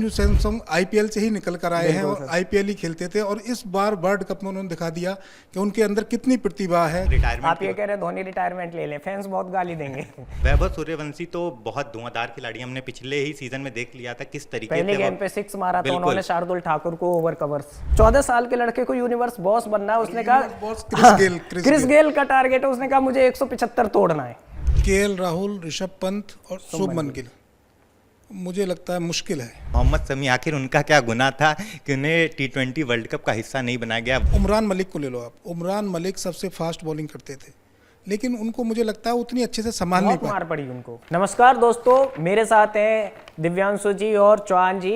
Sanju Samson IPL से ही निकल कर आए हैं और आईपीएल ही खेलते थे, और इस बार वर्ल्ड कप में उन्होंने दिखा दिया कि उनके अंदर कितनी प्रतिभा है। आप ये कह रहे हैं धोनी रिटायरमेंट ले लें, फैंस बहुत गाली देंगे। वैभव सूर्यवंशी तो बहुत धुआंधार खिलाड़ी, हमने पिछले ही सीजन में देख लिया था किस तरीके से पहले गेंद पे 6 मारा था उन्होंने शार्दुल ठाकुर को ओवर कवर्स। 14 साल के लड़के को यूनिवर्स बॉस बनना है, उसने कहा क्रिस गेल का टारगेट है, उसने कहा मुझे 175 तोड़ना है। केएल राहुल, ऋषभ पंत और शुभमन गिल, मुझे लगता है मुश्किल है। मोहम्मद शमी, आखिर उनका क्या गुनाह था कि उन्हें T20 वर्ल्ड कप का हिस्सा नहीं बनाया गया? उमरान मलिक को ले लो आप, उमरान मलिक सबसे फास्ट बॉलिंग करते थे, लेकिन उनको मुझे लगता है उतनी अच्छे से संभाल नहीं पाए। मार पड़ी उनको। नमस्कार दोस्तों, मेरे साथ हैं दिव्यांशु जी और चौहान जी।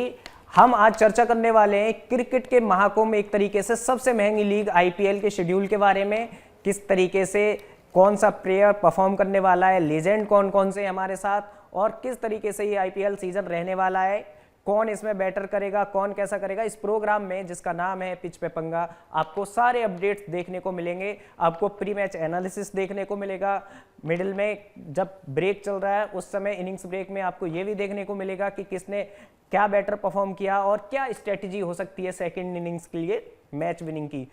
हम आज चर्चा करने वाले हैं क्रिकेट के महाकुंभ, एक तरीके से सबसे महंगी लीग आईपीएल के शेड्यूल के बारे में। किस तरीके से कौन सा प्लेयर परफॉर्म करने वाला है, लेजेंड कौन कौन से हमारे साथ, और किस तरीके से ये आईपीएल सीजन रहने वाला है, कौन इसमें बैटर करेगा, कौन कैसा करेगा। इस प्रोग्राम में जिसका नाम है पिच पे पंगा, आपको सारे अपडेट्स देखने को मिलेंगे। आपको प्री मैच एनालिसिस देखने को मिलेगा। मिडिल में जब ब्रेक चल रहा है उस समय इनिंग्स ब्रेक में आपको ये भी देखने को मिलेगा कि किसने क्या बेटर परफॉर्म किया और क्या स्ट्रेटेजी हो सकती है सेकेंड इनिंग्स के लिए मैच विनिंग की।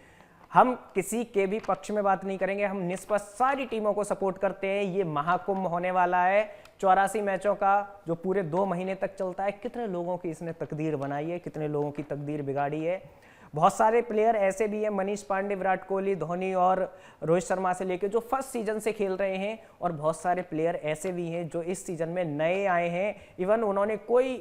हम किसी के भी पक्ष में बात नहीं करेंगे, हम निष्पक्ष सारी टीमों को सपोर्ट करते हैं। ये महाकुंभ होने वाला है 84 मैचों का, जो पूरे 2 महीने तक चलता है। कितने लोगों की इसने तकदीर बनाई है, कितने लोगों की तकदीर बिगाड़ी है। बहुत सारे प्लेयर ऐसे भी हैं, मनीष पांडे, विराट कोहली, धोनी और रोहित शर्मा से लेकर, जो फर्स्ट सीजन से खेल रहे हैं, और बहुत सारे प्लेयर ऐसे भी हैं जो इस सीजन में नए आए हैं। इवन उन्होंने कोई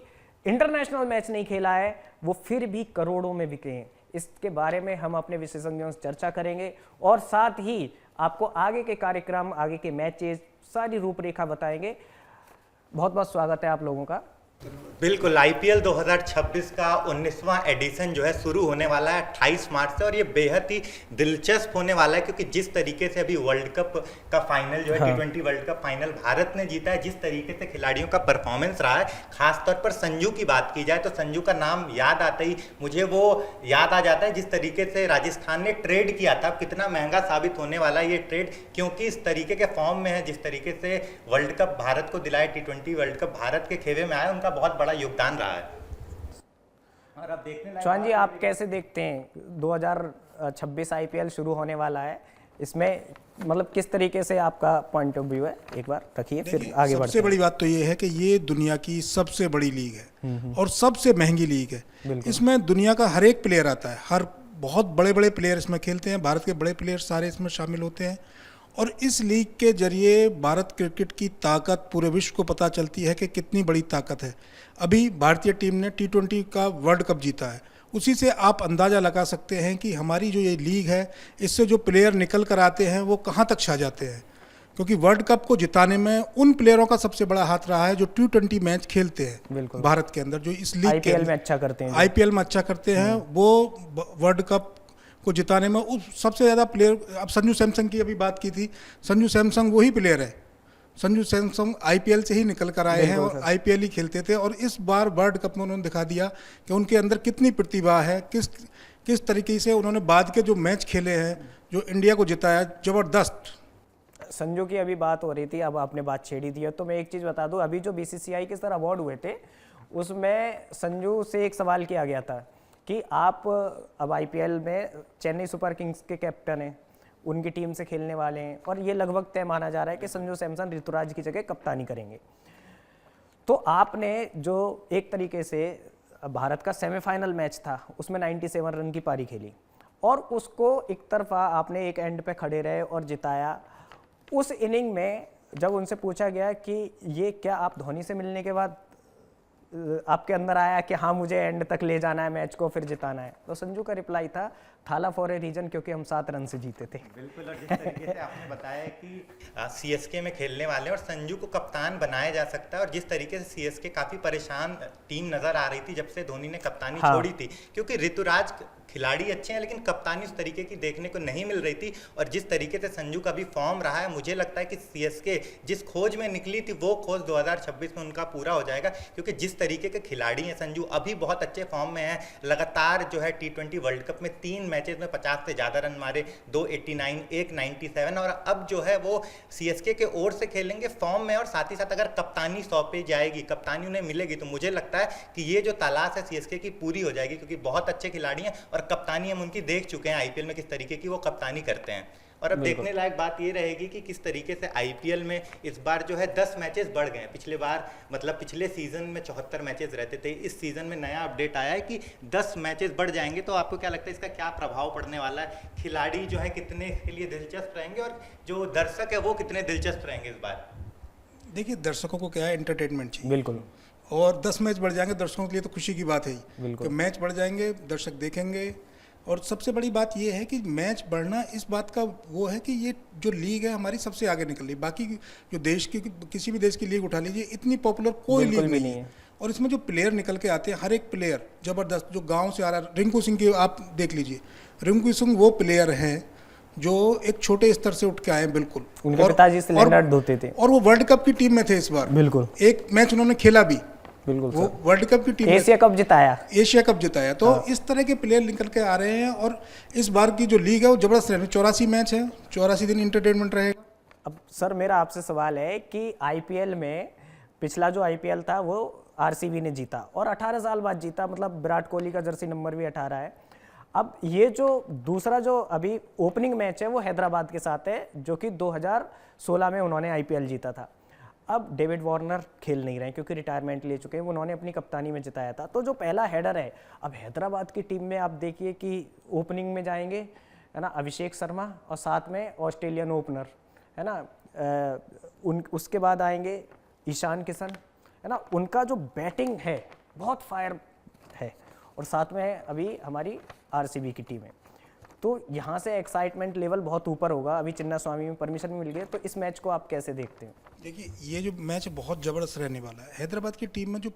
इंटरनेशनल मैच नहीं खेला है, वो फिर भी करोड़ों में बिके हैं। इसके बारे में हम अपने विशेषज्ञों से चर्चा करेंगे और साथ ही आपको आगे के कार्यक्रम, आगे के मैचेस, सारी रूपरेखा बताएंगे। बहुत बहुत स्वागत है आप लोगों का। बिल्कुल, आईपीएल 2026 का 19वां एडिशन जो है शुरू होने वाला है 28 मार्च से, और ये बेहद ही दिलचस्प होने वाला है क्योंकि जिस तरीके से अभी वर्ल्ड कप का फाइनल जो है T20 world cup final Bharat ने जीता है, जिस तरीके से खिलाड़ियों का परफॉर्मेंस रहा है, खासतौर पर संजू की बात की जाए तो संजू का नाम याद आते ही मुझे वो याद आ जाता है जिस तरीके से राजस्थान ने ट्रेड किया था। कितना महंगा साबित होने वाला है ये ट्रेड, क्योंकि इस तरीके के फॉर्म में है, जिस तरीके से वर्ल्ड कप भारत को दिलाए, T20 वर्ल्ड कप भारत के खेमे में आया, उनका बहुत बड़ा योगदान रहा है। और अब देखने चौहान जी, आप कैसे देखते हैं 2026 आईपीएल शुरू होने वाला है, इसमें मतलब किस तरीके से आपका पॉइंट ऑफ व्यू है, एक बार रखिए फिर आगे बढ़ते हैं। सबसे बड़ी बात तो ये है कि ये दुनिया की सबसे बड़ी लीग है और सबसे महंगी लीग है। इसमें दुनिया का हर एक प्लेयर आता है, हर बहुत बड़े बड़े प्लेयर इसमें खेलते हैं। भारत के बड़े प्लेयर सारे इसमें शामिल होते हैं, और इस लीग के जरिए भारत क्रिकेट की ताकत पूरे विश्व को पता चलती है कि कितनी बड़ी ताकत है। अभी भारतीय टीम ने T20 का वर्ल्ड कप जीता है, उसी से आप अंदाज़ा लगा सकते हैं कि हमारी जो ये लीग है, इससे जो प्लेयर निकल कर आते हैं वो कहाँ तक छा जाते हैं। क्योंकि वर्ल्ड कप को जिताने में उन प्लेयरों का सबसे बड़ा हाथ रहा है जो T20 मैच खेलते हैं भारत के अंदर, जो इस लीग आईपीएल में अच्छा करते हैं, आईपीएल में अच्छा करते हैं। वो वर्ल्ड कप को जिताने में उस सबसे ज़्यादा प्लेयर, अब संजू सैमसन की अभी बात की थी, संजू सैमसन वही प्लेयर है। संजू सैमसन आईपीएल से ही निकल कर आए हैं और आईपीएल ही खेलते थे, और इस बार वर्ल्ड कप में उन्होंने दिखा दिया कि उनके अंदर कितनी प्रतिभा है, किस तरीके से उन्होंने बाद के जो मैच खेले हैं, जो इंडिया को जिताया, ज़बरदस्त। संजू की अभी बात हो रही थी, अब आपने बात छेड़ी दी है, तो मैं एक चीज़ बता दूं, अभी जो बीसीसीआई के सर अवार्ड हुए थे उसमें संजू से एक सवाल किया गया था कि आप अब आईपीएल में चेन्नई सुपर किंग्स के कैप्टन हैं, उनकी टीम से खेलने वाले हैं, और ये लगभग तय माना जा रहा है कि संजू सैमसन ऋतुराज की जगह कप्तानी करेंगे। तो आपने जो एक तरीके से भारत का सेमीफाइनल मैच था उसमें 97 रन की पारी खेली, और उसको एक तरफा आपने एक एंड पे खड़े रहे और जिताया। उस इनिंग में जब उनसे पूछा गया कि ये क्या आप धोनी से मिलने के बाद आपके अंदर आया कि हाँ मुझे एंड तक ले जाना है मैच को, फिर जिताना है, तो संजू का रिप्लाई था, थाला फॉर ए रीजन, क्योंकि हम 7 रन से जीते थे। बिल्कुल, और जिस तरीके से आपने बताया कि सीएसके में खेलने वाले और संजू को कप्तान बनाया जा सकता है, और जिस तरीके से सीएसके काफी परेशान टीम नजर आ रही थी जब से धोनी ने कप्तानी छोड़ी थी, क्योंकि ऋतुराज खिलाड़ी अच्छे हैं, लेकिन कप्तानी उस तरीके की देखने को नहीं मिल रही थी। और जिस तरीके से संजू का भी फॉर्म रहा है, मुझे लगता है कि सीएसके जिस खोज में निकली थी वो खोज 2026 में उनका पूरा हो जाएगा, क्योंकि जिस तरीके के खिलाड़ी हैं संजू अभी बहुत अच्छे फॉर्म में हैं। लगातार जो है T20 वर्ल्ड कप में 3 मैचेस में 50 से ज़्यादा रन मारे, 289, 197, और अब जो है वो सीएसके के ओर से खेलेंगे फॉर्म में। और साथ ही साथ अगर कप्तानी सौंपी जाएगी, कप्तानी उन्हें मिलेगी, तो मुझे लगता है कि ये जो तलाश है सीएसके की पूरी हो जाएगी, क्योंकि बहुत अच्छे खिलाड़ी हैं और कप्तानी हम उनकी देख चुके हैं आईपीएल में किस तरीके की वो कप्तानी करते हैं। और अब देखने लायक बात ये रहेगी कि किस तरीके से आईपीएल में इस बार जो है 10 मैचेस बढ़ गए हैं। पिछले बार मतलब पिछले सीजन में 74 मैचेस रहते थे, इस सीजन में नया अपडेट आया है कि 10 मैचेस बढ़ जाएंगे। तो आपको क्या लगता है इसका क्या प्रभाव पड़ने वाला है? खिलाड़ी जो है कितने के लिए दिलचस्प रहेंगे और जो दर्शक है वो कितने दिलचस्प रहेंगे इस बार? देखिए, दर्शकों को क्या है, एंटरटेनमेंट चाहिए। बिल्कुल। और 10 मैच बढ़ जाएंगे दर्शकों के लिए तो खुशी की बात है ही, बिल्कुल। कि मैच बढ़ जाएंगे, दर्शक देखेंगे। और सबसे बड़ी बात ये है कि मैच बढ़ना इस बात का वो है कि ये जो लीग है हमारी सबसे आगे निकल रही है। बाकी जो देश की किसी भी देश की लीग उठा लीजिए, इतनी पॉपुलर कोई लीग नहीं है। और इसमें जो प्लेयर निकल के आते हैं, हर एक प्लेयर जबरदस्त, जो गांव से आ रहा है। रिंकू सिंह की आप देख लीजिए, रिंकू सिंह वो प्लेयर हैं जो एक छोटे स्तर से उठ के आए हैं, बिल्कुल। उनके पिताजी सिलेंडर धोते थे और वो वर्ल्ड कप की टीम में थे इस बार। बिल्कुल। एक मैच उन्होंने खेला भी, बिल्कुल। वो वर्ल्ड कप की टीम, एशिया कप जिताया। एशिया कप जिताया। तो इस तरह के प्लेयर निकल के आ रहे हैं। और इस बार की जो लीग है वो जबरदस्त रहेगी। 84 मैच है, 84 दिन इंटरटेनमेंट रहेगा। अब सर मेरा आपसे सवाल है कि आईपीएल में पिछला जो आईपीएल था वो आरसीबी ने जीता और 18 साल बाद जीता, मतलब विराट कोहली का जर्सी नंबर भी 18 है। अब ये जो दूसरा जो अभी ओपनिंग मैच है वो हैदराबाद के साथ है, जो कि 2016 में उन्होंने आईपीएल जीता था। अब डेविड वार्नर खेल नहीं रहे क्योंकि रिटायरमेंट ले चुके हैं, उन्होंने अपनी कप्तानी में जिताया था। तो जो पहला हेडर है, अब हैदराबाद की टीम में आप देखिए कि ओपनिंग में जाएंगे, है ना, अभिषेक शर्मा और साथ में ऑस्ट्रेलियन ओपनर, है ना, उसके बाद आएंगे ईशान किशन, है ना। उनका जो बैटिंग है बहुत फायर है, और साथ में अभी हमारी आरसीबी की टीम है। तो यहाँ से एक्साइटमेंट लेवल बहुत ऊपर होगा। अभी चिन्ना स्वामी में परमिशन मिल गई, तो इस मैच को आप कैसे देखते हैं? देखिए, ये जो मैच बहुत जबरदस्त रहने वाला है। हैदराबाद की टीम में जो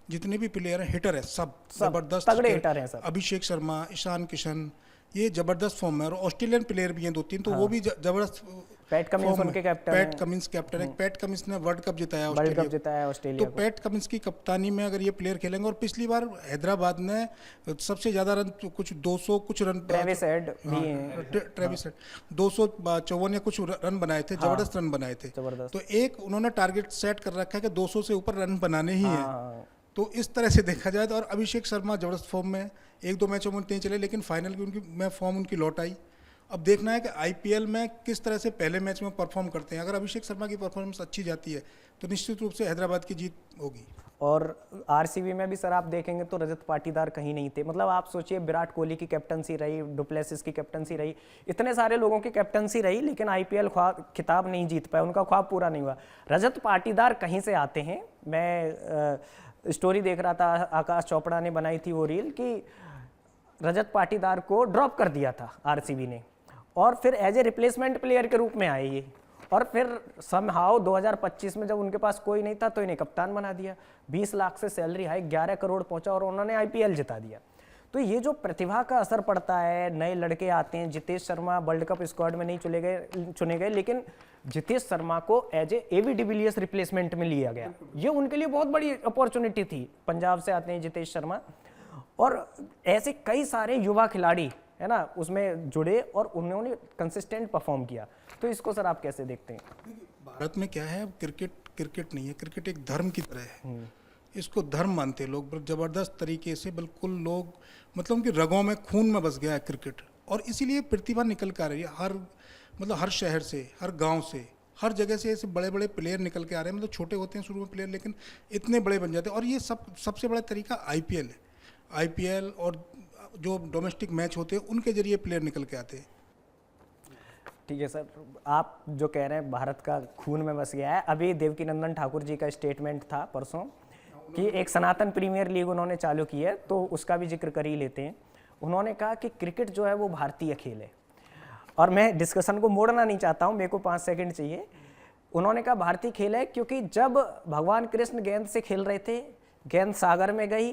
जितने भी प्लेयर हैं, हिटर है, सब जबरदस्त तगड़े हिटर हैं सब। अभिषेक शर्मा, ईशान किशन, ये जबरदस्त फॉर्म में। और ऑस्ट्रेलियन प्लेयर भी हैं 2-3, तो वो भी जबरदस्त। पैट कमिंस उनके कैप्टन हैं। पैट कमिंस कैप्टन है। पैट कमिंस ने वर्ल्ड कप जिताया ऑस्ट्रेलिया तो पैट कमिंस की कप्तानी में अगर ये प्लेयर खेलेंगे, और पिछली बार हैदराबाद ने सबसे ज्यादा रन, कुछ 200 कुछ रन, ट्रेविस हेड भी हैं, ट्रेविस हेड 254 या कुछ रन बनाए थे, जबरदस्त रन बनाए थे। तो एक उन्होंने टारगेट सेट कर रखा है कि 200 से ऊपर रन बनाने ही हैं। तो इस तरह से देखा जाए तो। और अभिषेक शर्मा जबरदस्त फॉर्म में, 1-2 मैचों में नहीं चले, लेकिन फाइनल में फॉर्म उनकी लौट आई। अब देखना है कि आईपीएल में किस तरह से पहले मैच में परफॉर्म करते हैं। अगर अभिषेक शर्मा की परफॉर्मेंस अच्छी जाती है तो निश्चित रूप से हैदराबाद की जीत होगी। और आरसीबी में भी सर आप देखेंगे तो रजत पाटीदार कहीं नहीं थे। मतलब आप सोचिए, विराट कोहली की कैप्टनसी रही, डुप्लेसिस की कैप्टनसी रही, इतने सारे लोगों की कैप्टनसी रही, लेकिन आईपीएल खिताब नहीं जीत पाए, उनका ख्वाब पूरा नहीं हुआ। रजत पाटीदार कहीं से आते हैं। मैं स्टोरी देख रहा था, आकाश चोपड़ा ने बनाई थी वो रील, कि रजत पाटीदार को ड्रॉप कर दिया था आरसीबी ने, और फिर एज ए रिप्लेसमेंट प्लेयर के रूप में आए ये, और फिर समहाउ 2025 में जब उनके पास कोई नहीं था तो इन्हें कप्तान बना दिया। 20 लाख से सैलरी हाइक, 11 करोड़ पहुंचा और उन्होंने आईपीएल जिता दिया। तो ये जो प्रतिभा का असर पड़ता है, नए लड़के आते हैं। Jitesh Sharma world cup squad में नहीं चुने गए, लेकिन जितेश शर्मा को as a AB de Villiers replacement में लिया गया। ये उनके लिए बहुत बड़ी अपॉर्चुनिटी थी। पंजाब से आते हैं जितेश शर्मा, और ऐसे कई सारे युवा खिलाड़ी, है ना, उसमें जुड़े और उन्होंने कंसिस्टेंट परफॉर्म किया। तो इसको सर आप कैसे देखते हैं? भारत में क्या है, क्रिकेट नहीं है, क्रिकेट एक धर्म की तरह है। इसको धर्म मानते हैं लोग जबरदस्त तरीके से, बिल्कुल लोग, मतलब उनकी रगों में, खून में बस गया है क्रिकेट। और इसीलिए प्रतिभा निकल कर आ रही है। हर शहर से, हर गांव से, हर जगह से ऐसे बड़े बड़े प्लेयर निकल के आ रहे हैं। मतलब छोटे होते हैं शुरू में प्लेयर, लेकिन इतने बड़े बन जाते हैं। और ये सबसे बड़ा तरीका आईपीएल है। आईपीएल और जो डोमेस्टिक मैच होते हैं उनके जरिए प्लेयर निकल के आते हैं। ठीक है सर, आप जो कह रहे हैं भारत का खून में बस गया है। अभी देवकीनंदन ठाकुर जी का स्टेटमेंट था परसों कि एक सनातन प्रीमियर लीग उन्होंने चालू की है, तो उसका भी जिक्र कर ही लेते हैं। उन्होंने कहा कि क्रिकेट जो है वो भारतीय खेल है, और मैं डिस्कशन को मोड़ना नहीं चाहता हूँ, मेरे को 5 सेकंड चाहिए। उन्होंने कहा भारतीय खेल है क्योंकि जब भगवान कृष्ण गेंद से खेल रहे थे, गेंद सागर में गई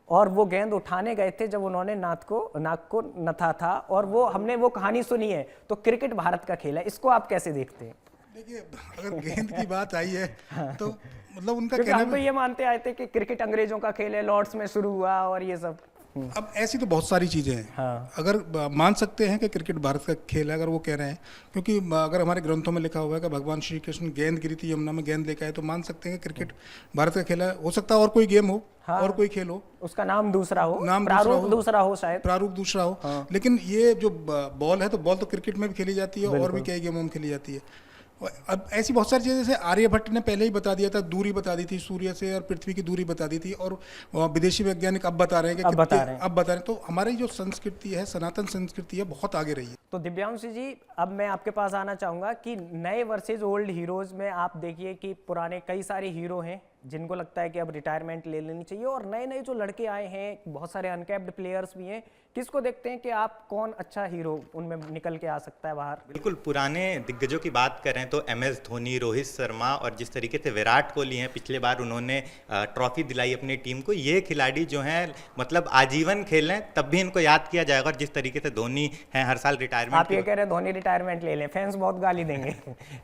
और वो गेंद उठाने गए थे जब उन्होंने नाक को नथा था, और वो हमने वो कहानी सुनी है। तो क्रिकेट भारत का खेल है, इसको आप कैसे देखते हैं? देखिए, अगर गेंद की बात आई है तो मतलब उनका क्योंकि कहना हम तो ये मानते आए थे कि क्रिकेट अंग्रेजों का खेल है, लॉर्ड्स में शुरू हुआ और ये सब। अब ऐसी तो बहुत सारी चीज़ें हैं। हाँ। अगर मान सकते हैं कि क्रिकेट भारत का खेल है, अगर वो कह रहे हैं, क्योंकि अगर हमारे ग्रंथों में लिखा हुआ है कि भगवान श्री कृष्ण गेंद गिरी थी यमुना में, गेंद लेकर आए, तो मान सकते हैं कि क्रिकेट भारत का खेल है। हो सकता है और कोई गेम हो, हाँ। और कोई खेल हो, उसका नाम दूसरा हो, नाम प्रारूप दूसरा हो शायद, प्रारूप दूसरा हो। हाँ। लेकिन ये जो बॉल है, तो बॉल तो क्रिकेट में भी खेली जाती है और भी कई गेमों में खेली जाती है। अब ऐसी बहुत सारी चीज़ें, जैसे आर्यभट्ट ने पहले ही बता दिया था, दूरी बता दी थी सूर्य से और पृथ्वी की दूरी बता दी थी, और विदेशी वैज्ञानिक अब बता रहे हैं कि अब बता रहे हैं। तो हमारी जो संस्कृति है, सनातन संस्कृति है, बहुत आगे रही है। तो दिव्यांशु जी, अब मैं आपके पास आना चाहूँगा कि नए वर्सेज ओल्ड हीरोज़ में आप देखिए कि पुराने कई सारे हीरो हैं जिनको लगता है कि अब रिटायरमेंट ले लेनी चाहिए, और नए नए जो लड़के आए हैं, बहुत सारे अनकैप्ड प्लेयर्स भी हैं। किसको देखते हैं कि आप कौन अच्छा हीरो उनमें निकल के आ सकता है बाहर? बिल्कुल, पुराने दिग्गजों की बात करें तो MS धोनी, रोहित शर्मा, और जिस तरीके से विराट कोहली हैं, पिछले बार उन्होंने ट्रॉफी दिलाई अपनी टीम को। ये खिलाड़ी जो हैं मतलब आजीवन खेलें तब भी इनको याद किया जाएगा। और जिस तरीके से धोनी हैं हर साल रिटायरमेंट, आप ये कह रहे हैं धोनी रिटायरमेंट ले लें, फैंस बहुत गाली देंगे।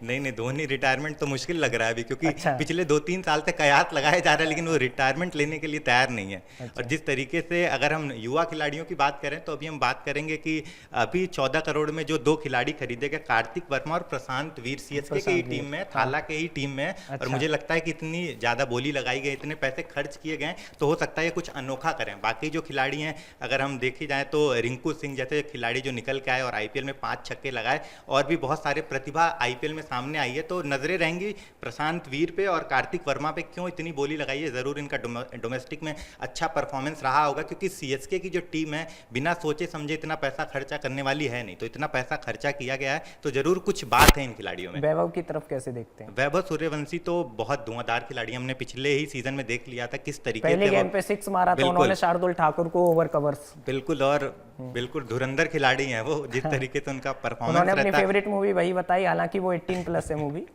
नहीं, धोनी रिटायरमेंट तो मुश्किल लग रहा है अभी, क्योंकि पिछले 2-3 साल से कयास लगाया जा रहा है, लेकिन वो रिटायरमेंट लेने के लिए तैयार नहीं है। और जिस तरीके से अगर हम युवा खिलाड़ियों की बात करें, तो अभी हम बात करेंगे कि अभी 14 करोड़ में जो 2 खिलाड़ी खरीदे गए, कार्तिक वर्मा और प्रशांत वीर, CSK की टीम में, थाला के ही टीम में। और मुझे लगता है कि इतनी ज़्यादा बोली लगाई गई, इतने पैसे खर्च किए गए, तो हो सकता है कुछ अनोखा करें। बाकी जो खिलाड़ी हैं, अगर हम देखी जाए तो रिंकू सिंह जैसे खिलाड़ी जो निकल के आए और IPL में 5 छक्के लगाए, और भी बहुत सारे प्रतिभा IPL में सामने आई है। तो नजरें रहेंगी प्रशांत वीर पे और कार्तिक वर्मा पे, क्यों इतनी बोली लगाई है। ज़रूर इनका डोमेस्टिक में अच्छा परफॉर्मेंस रहा होगा, क्योंकि CSK की जो टीम है बिना सोचे समझे इतना पैसा खर्चा करने वाली है नहीं। तो इतना पैसा खर्चा किया गया है, तो जरूर कुछ बात है इन खिलाड़ियों में। वैभव की तरफ कैसे देखते हैं? वैभव सूर्यवंशी तो बहुत धुआंधार खिलाड़ी, हमने पिछले ही सीजन में देख लिया था किस तरीके पहले गेम पे 6 मारा था उन्होंने शार्दुल ठाकुर को ओवर कवर्स। बिल्कुल, और बिल्कुल धुरंधर खिलाड़ी हैं वो, जिस तरीके से उनका परफॉर्मेंस रहता है। उन्होंने अपनी फेवरेट मूवी वही बताई, हालांकि वो 18+ है मूवी,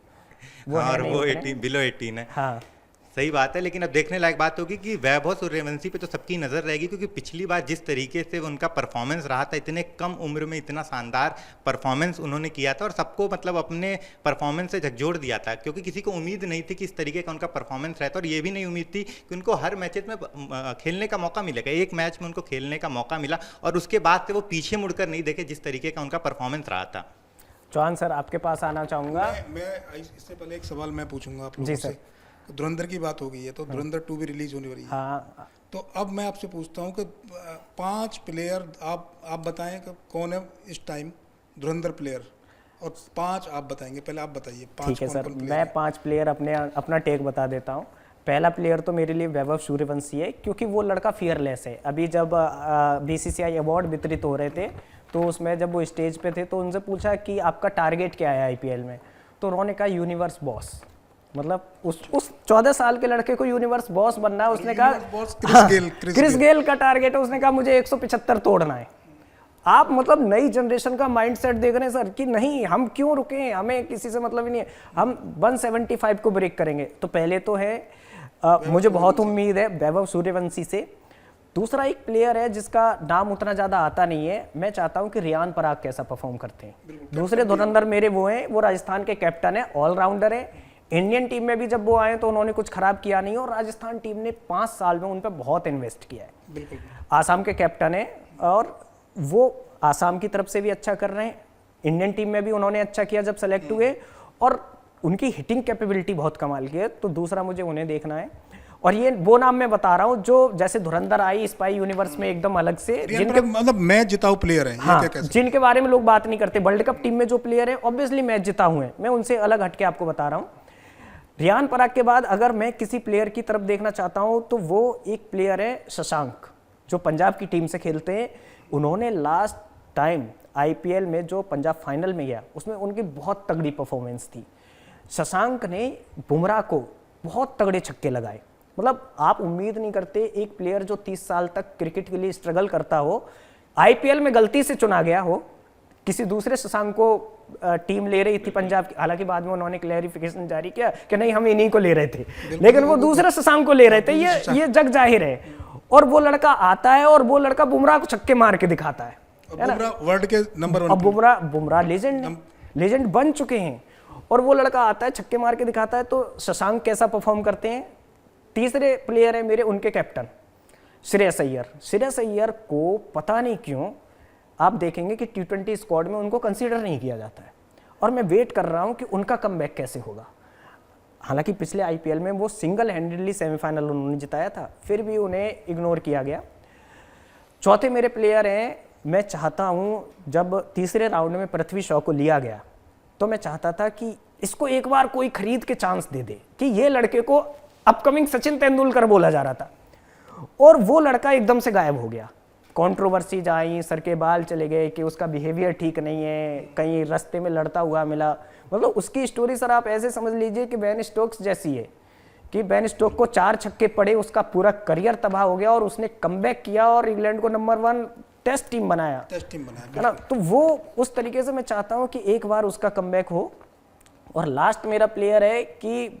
और वो 18 बिलो 18 है। हाँ, सही बात है। लेकिन अब देखने लायक बात होगी कि वैभव सूर्यवंशी पे तो सबकी नज़र रहेगी, क्योंकि पिछली बार जिस तरीके से उनका परफॉर्मेंस रहा था, इतने कम उम्र में इतना शानदार परफॉर्मेंस उन्होंने किया था, और सबको मतलब अपने परफॉर्मेंस से झकझोर दिया था, क्योंकि किसी को उम्मीद नहीं थी कि इस तरीके का उनका परफॉर्मेंस रहता, और ये भी नहीं उम्मीद थी कि उनको हर मैचेस में खेलने का मौका मिलेगा। एक मैच में उनको खेलने का मौका मिला, और उसके बाद से वो पीछे मुड़कर नहीं देखे, जिस तरीके का उनका परफॉर्मेंस रहा था। चौहान सर, आपके पास आना चाहूँगा। मैं इससे पहले एक सवाल मैं पूछूंगा आप लोगों जी से। सर। धुरंधर की बात हो गई है, तो धुरंधर 2 भी रिलीज होने वाली है। हाँ, तो अब मैं आपसे पूछता हूँ कि 5 प्लेयर आप बताएं कि कौन है इस टाइम धुरंधर प्लेयर, और 5 आप बताएंगे। पहले आप बताइए 5 ठीक है कौन सर, कौन प्लेयर मैं 5 प्लेयर अपना टेक बता देता हूँ। पहला प्लेयर तो मेरे लिए वैभव सूर्यवंशी है, क्योंकि वो लड़का फियरलेस है। अभी जब BCCI अवार्ड वितरित हो रहे थे, तो उसमें जब वो स्टेज पे थे, तो उनसे पूछा कि आपका टारगेट क्या है IPL में, तो उन्होंने कहा यूनिवर्स बॉस। मतलब उस 14 साल के लड़के को यूनिवर्स बॉस बनना है। उसने कहा क्रिस गेल का टारगेट है, उसने कहा मुझे 175 तोड़ना है। आप मतलब नई जनरेशन का माइंडसेट देख रहे हैं सर, कि नहीं हम क्यों रुके, हमें किसी से मतलब ही नहीं है, हम 175 को ब्रेक करेंगे। तो पहले तो है मुझे बहुत उम्मीद है वैभव सूर्यवंशी से। दूसरा एक प्लेयर है जिसका नाम उतना ज़्यादा आता नहीं है, मैं चाहता हूं कि रियान पराग कैसा परफॉर्म करते हैं। दूसरे धुरंधर मेरे वो हैं, वो राजस्थान के कैप्टन है, ऑलराउंडर है। इंडियन टीम में भी जब वो आए तो उन्होंने कुछ खराब किया नहीं, और राजस्थान टीम ने 5 साल में उन पर बहुत इन्वेस्ट किया है। आसाम के कैप्टन है, और वो आसाम की तरफ से भी अच्छा कर रहे हैं। इंडियन टीम में भी उन्होंने अच्छा किया जब सेलेक्ट हुए, और उनकी हिटिंग कैपेबिलिटी बहुत कमाल की है। तो दूसरा मुझे उन्हें देखना है, और ये वो नाम मैं बता रहा हूँ जो जैसे धुरंधर आई स्पाई यूनिवर्स में एकदम अलग से, जिनके मतलब मैच जिताऊ प्लेयर हैं। हाँ, जिनके बारे में लोग बात नहीं करते। वर्ल्ड कप टीम में जो प्लेयर है ऑब्वियसली मैच जिता हुए हैं, मैं उनसे अलग हटके आपको बता रहा हूँ। रियान पराग के बाद अगर मैं किसी प्लेयर की तरफ देखना चाहता हूँ, तो वो एक प्लेयर है शशांक, जो पंजाब की टीम से खेलते हैं। उन्होंने लास्ट टाइम IPL में जो पंजाब फाइनल में गया, उसमें उनकी बहुत तगड़ी परफॉर्मेंस थी। शशांक ने बुमराह को बहुत तगड़े छक्के लगाए। मतलब आप उम्मीद नहीं करते एक प्लेयर जो 30 साल तक क्रिकेट के लिए स्ट्रगल करता हो, IPL में गलती से चुना गया हो। किसी दूसरे शशांक को टीम ले रही थी पंजाब की, हालांकि बाद में उन्होंने क्लैरिफिकेशन जारी किया कि नहीं हम इन्हीं को ले रहे थे, लेकिन वो दूसरे शशांक को ले रहे थे, ये जग जाहिर है। और वो लड़का आता है और वो लड़का बुमराह को छक्के मार के दिखाता है बुमराह वर्ल्ड के नंबर 1 अब बुमराह लेजेंड बन चुके हैं और वो लड़का आता है छक्के मार के दिखाता है। तो शशांक कैसा परफॉर्म करते हैं। तीसरे प्लेयर है मेरे उनके कैप्टन श्रेयस अय्यर को पता नहीं क्यों आप देखेंगे कि T20 स्क्वाड में उनको कंसीडर नहीं किया जाता है और मैं वेट कर रहा हूं कि उनका कमबैक कैसे होगा। हालांकि पिछले IPL में वो सिंगल हैंडेडली सेमीफाइनल उन्होंने जिताया था, फिर भी उन्हें इग्नोर किया गया। चौथे मेरे प्लेयर हैं, मैं चाहता हूं जब तीसरे राउंड में पृथ्वी शॉ को लिया गया तो मैं चाहता था कि इसको एक बार कोई खरीद के चांस दे दे कि ये लड़के को अपकमिंग सचिन तेंदुलकर बोला जा रहा था और वो लड़का एकदम से गायब हो गया। कंट्रोवर्सीज आई, सर के बाल चले गए कि उसका बिहेवियर ठीक नहीं है, कहीं रास्ते में लड़ता हुआ मिला। मतलब उसकी स्टोरी सर आप ऐसे समझ लीजिए कि बेन स्टोक्स जैसी है कि बेन स्टोक को 4 छक्के पड़े, उसका पूरा करियर तबाह हो गया और उसने कमबैक किया और इंग्लैंड को नंबर 1 टेस्ट टीम बनाया है ना। तो वो उस तरीके से मैं चाहता हूं कि एक बार उसका कमबैक हो। और लास्ट मेरा प्लेयर है कि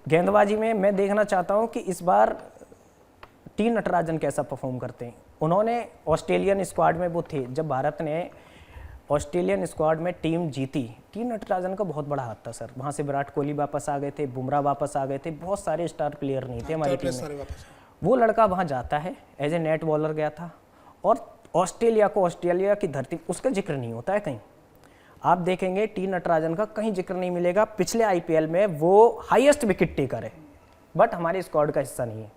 गेंदबाजी में मैं देखना चाहता हूं कि इस बार टी नटराजन कैसा परफॉर्म करते हैं। उन्होंने ऑस्ट्रेलियन स्क्वाड में वो थे जब भारत ने ऑस्ट्रेलियन स्क्वाड में टीम जीती। टी नटराजन का बहुत बड़ा हाथ था सर, वहाँ से विराट कोहली वापस आ गए थे, बुमराह वापस आ गए थे, बहुत सारे स्टार प्लेयर नहीं थे हमारी टीम में। वो लड़का वहाँ जाता है एज ए नेट बॉलर गया था और ऑस्ट्रेलिया की धरती उसका जिक्र नहीं होता है कहीं। आप देखेंगे टी नटराजन का कहीं जिक्र नहीं मिलेगा। पिछले IPL में वो हाईएस्ट विकेट टेकर है बट हमारे स्क्वाड का हिस्सा नहीं है।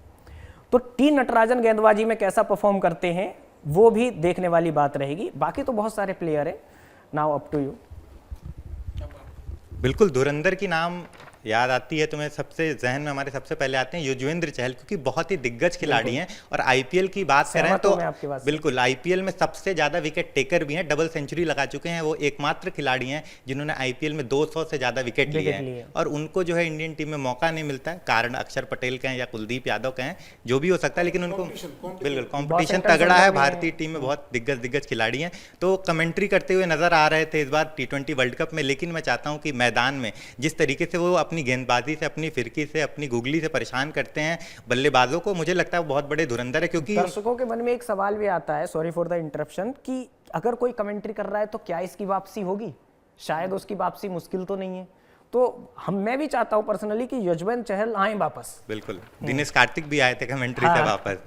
तो टी नटराजन गेंदबाजी में कैसा परफॉर्म करते हैं वो भी देखने वाली बात रहेगी। बाकी तो बहुत सारे प्लेयर है, नाउ अप टू यू। बिल्कुल, धुरंधर की नाम याद आती है तो मैं सबसे जहन में हमारे सबसे पहले आते हैं युजवेंद्र चहल, क्योंकि बहुत ही दिग्गज खिलाड़ी हैं और IPL की बात करें तो बिल्कुल IPL में सबसे ज़्यादा विकेट टेकर भी हैं, डबल सेंचुरी लगा चुके हैं। वो एकमात्र खिलाड़ी हैं जिन्होंने IPL में 200 से ज़्यादा विकेट लिए हैं और उनको जो है इंडियन टीम में मौका नहीं मिलता है। कारण अक्षर पटेल के हैं या कुलदीप यादव के हैं, जो भी हो सकता है, लेकिन उनको बिल्कुल कॉम्पिटिशन तगड़ा है। भारतीय टीम में बहुत दिग्गज खिलाड़ी हैं। तो कमेंट्री करते हुए नजर आ रहे थे इस बार T20 वर्ल्ड कप में, लेकिन मैं चाहता हूँ कि मैदान में जिस तरीके से वो अपनी गेंदबाजी से, अपनी फिरकी से, अपनी गुगली से परेशान करते हैं बल्लेबाजों को, मुझे लगता है वो बहुत बड़े धुरंधर है। क्योंकि दर्शकों के मन में एक सवाल भी आता है, सॉरी फॉर द इंटरप्शन, कि अगर कोई कमेंट्री कर रहा है तो क्या इसकी वापसी होगी? शायद उसकी वापसी मुश्किल तो नहीं है। तो मैं भी चाहता हूं पर्सनली कि युजवेंद्र चहल आए वापस। बिल्कुल, दिनेश कार्तिक भी आए थे कमेंट्री से वापस।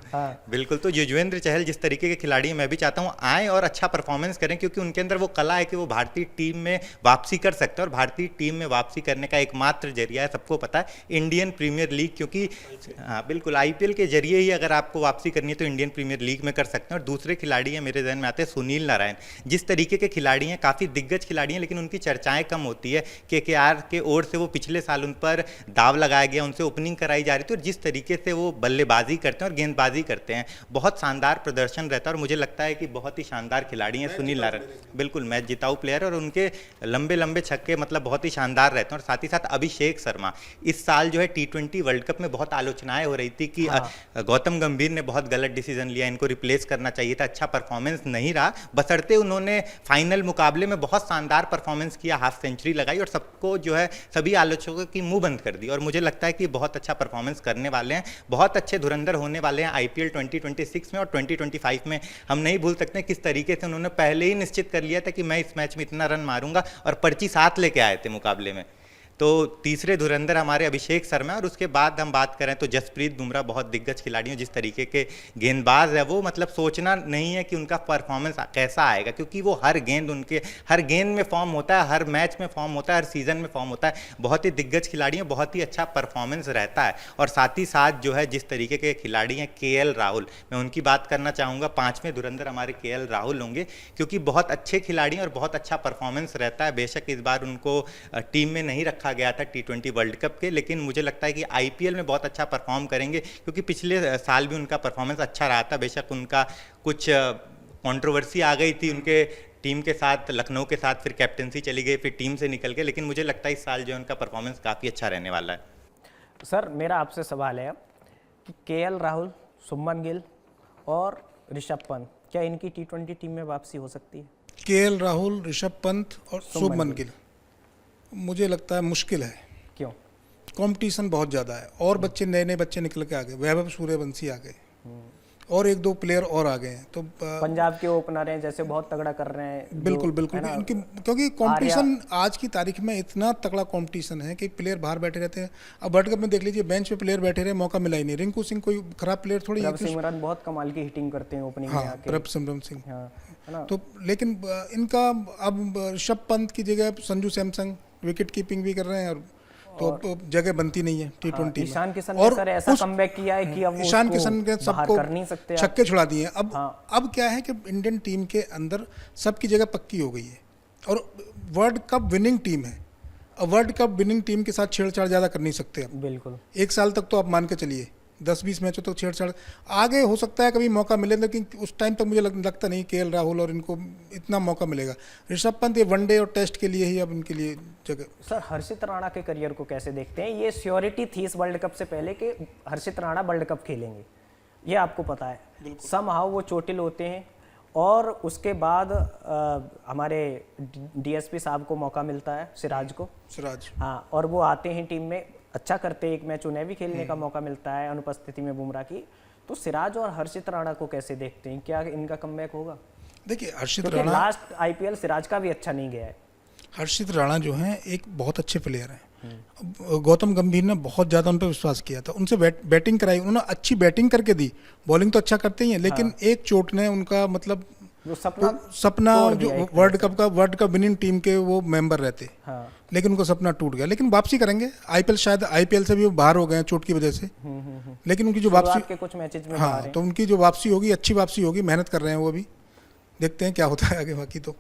बिल्कुल, तो युजवेंद्र चहल जिस तरीके के खिलाड़ी हैं, मैं भी चाहता हूं आए और अच्छा परफॉर्मेंस करें, क्योंकि उनके अंदर वो कला है कि वो भारतीय टीम में वापसी कर सकते हैं और भारतीय टीम में वापसी करने का एकमात्र जरिया है, सबको पता है, इंडियन प्रीमियर लीग। क्योंकि हाँ बिल्कुल, IPL के जरिए ही अगर आपको वापसी करनी है तो इंडियन प्रीमियर लीग में कर सकते हैं। और दूसरे खिलाड़ी हैं मेरे जहन में आते हैं सुनील नारायण। जिस तरीके के खिलाड़ी हैं, काफ़ी दिग्गज खिलाड़ी हैं, लेकिन उनकी चर्चाएं कम होती है। KKR के ओर से वो पिछले साल उन पर दाव लगाया गया, उनसे ओपनिंग कराई जा रही थी और जिस तरीके से वो बल्लेबाजी करते हैं और गेंदबाजी करते हैं, बहुत शानदार प्रदर्शन रहता है और मुझे लगता है कि बहुत ही शानदार खिलाड़ी हैं सुनील नारायण। बिल्कुल मैच जिताऊ प्लेयर और उनके लंबे छक्के मतलब बहुत ही शानदार रहते हैं। और साथ ही साथ अभिषेक शर्मा, इस साल जो है T20 वर्ल्ड कप में बहुत आलोचनाएं हो रही थी कि गौतम गंभीर ने बहुत गलत डिसीजन लिया, इनको रिप्लेस करना चाहिए था, अच्छा परफॉर्मेंस नहीं रहा, बशर्ते उन्होंने फाइनल मुकाबले में बहुत शानदार परफॉर्मेंस किया, हाफ सेंचुरी लगाई और सबको जो है सभी आलोचकों की मुंह बंद कर दी। और मुझे लगता है कि बहुत अच्छा परफॉर्मेंस करने वाले हैं, बहुत अच्छे धुरंधर होने वाले हैं IPL 2026 में और 2025 में। हम नहीं भूल सकते किस तरीके से उन्होंने पहले ही निश्चित कर लिया था कि मैं इस मैच में इतना रन मारूंगा और पर्ची 7 लेके आए थे मुकाबले में। तो तीसरे धुरंधर हमारे अभिषेक शर्मा। और उसके बाद हम बात करें तो जसप्रीत बुमराह, बहुत दिग्गज खिलाड़ी हैं, जिस तरीके के गेंदबाज है वो, मतलब सोचना नहीं है कि उनका परफॉर्मेंस कैसा आएगा, क्योंकि वो हर गेंद में फॉर्म होता है, हर मैच में फॉर्म होता है, हर सीजन में फॉर्म होता है। बहुत ही दिग्गज खिलाड़ी हैं, बहुत ही अच्छा परफॉर्मेंस रहता है। और साथ ही साथ जो है जिस तरीके के खिलाड़ी हैं KL राहुल, मैं उनकी बात करना चाहूँगा। 5वें धुरंधर हमारे KL राहुल होंगे, क्योंकि बहुत अच्छे खिलाड़ी हैं और बहुत अच्छा परफॉर्मेंस रहता है। बेशक इस बार उनको टीम में नहीं रखा गया था T20 वर्ल्ड कप के, लेकिन मुझे लगता है कि IPL में बहुत अच्छा परफॉर्म करेंगे, क्योंकि पिछले साल भी उनका परफॉर्मेंस अच्छा रहा था। बेशक उनका कुछ कंट्रोवर्सी आ गई थी उनके टीम के साथ, लखनऊ के साथ, फिर कैप्टनसी चली गई, फिर टीम से निकल गए, लेकिन मुझे लगता है इस साल जो है उनका परफॉर्मेंस काफ़ी अच्छा रहने वाला है। सर मेरा आपसे सवाल है कि KL राहुल, शुभमन गिल और ऋषभ पंत, क्या इनकी T20 टीम में वापसी हो सकती है? KL राहुल, ऋषभ पंत और शुभमन गिल, मुझे लगता है मुश्किल है। क्यों? कंपटीशन बहुत ज़्यादा है और बच्चे, नए बच्चे निकल के आ गए, वैभव सूर्यवंशी आ गए, और एक दो प्लेयर और आ गए हैं, तो पंजाब के ओपनर हैं जैसे बहुत तगड़ा कर रहे हैं बिल्कुल जो, बिल्कुल है ना, इनकी, क्योंकि कंपटीशन आज की तारीख में इतना तगड़ा कंपटीशन है कि प्लेयर बाहर बैठे रहते हैं। अब वर्ल्ड कप में देख लीजिए, बेंच पे प्लेयर बैठे रहे, मौका मिला ही नहीं। रिंकू सिंह कोई खराब प्लेयर थोड़ी है। प्रभसिमरन बहुत कमाल की हिटिंग करते हैं ओपनिंग में हाँ, आके। प्रभसिमरन सिंह, हाँ, है ना। तो लेकिन इनका अब ऋषभ पंत की जगह संजू सैमसंग विकेट कीपिंग भी कर रहे हैं, और तो अब जगह बनती नहीं है T20 में। ईशान किशन ने सर ऐसा कमबैक किया है कि अब वो ईशान उसको किशन के बाहर सबको कर नहीं सकते आप। छक्के छुड़ा दिए। अब हाँ। अब क्या है कि इंडियन टीम के अंदर सबकी जगह पक्की हो गई है, और वर्ल्ड कप विनिंग टीम है। अब वर्ल्ड कप विनिंग टीम के साथ छेड़छाड़ ज़्यादा कर नहीं सकते। अब बिल्कुल 1 साल तक तो आप मान के चलिए, 10-20 मैचों तक छेड़छाड़, आगे हो सकता है कभी मौका मिले, लेकिन उस टाइम तक मुझे लगता नहीं KL राहुल और इनको इतना मौका मिलेगा। ऋषभ पंत ये वनडे और टेस्ट के लिए ही अब उनके लिए जगह। सर हर्षित राणा के करियर को कैसे देखते हैं? ये श्योरिटी थी इस वर्ल्ड कप से पहले कि हर्षित राणा वर्ल्ड कप खेलेंगे, ये आपको पता है। समहाउ वो चोटिल होते हैं और उसके बाद हमारे DSP साहब को मौका मिलता है, सिराज हाँ, और वो आते हैं टीम में, अच्छा करते हैं, एक मैच उन्हें भी खेलने का मौका मिलता है अनुपस्थिति में बुमराह की। तो सिराज और हर्षित राणा को कैसे देखते हैं, क्या इनका कमबैक होगा? देखिए हर्षित क्योंकि राणा, लास्ट IPL सिराज का भी अच्छा नहीं गया है। हर्षित राणा जो हैं एक बहुत अच्छे प्लेयर हैं। गौतम गंभीर ने बहुत ज़्यादा उन पर विश्वास किया था, उनसे बैटिंग कराई, उन्होंने अच्छी बैटिंग करके दी। बॉलिंग तो अच्छा करते ही हैं, लेकिन एक चोट ने उनका मतलब जो सपना जो वर्ल्ड कप विनिंग टीम के वो मेंबर रहते, हाँ। लेकिन उनका सपना टूट गया। लेकिन वापसी करेंगे IPL, शायद IPL से भी वो बाहर हो गए हैं चोट की वजह से। लेकिन उनकी जो वापसी के कुछ मैचेस में हाँ, तो उनकी जो वापसी होगी अच्छी वापसी होगी, मेहनत कर रहे हैं वो अभी, देखते हैं क्या होता है आगे। बाकी तो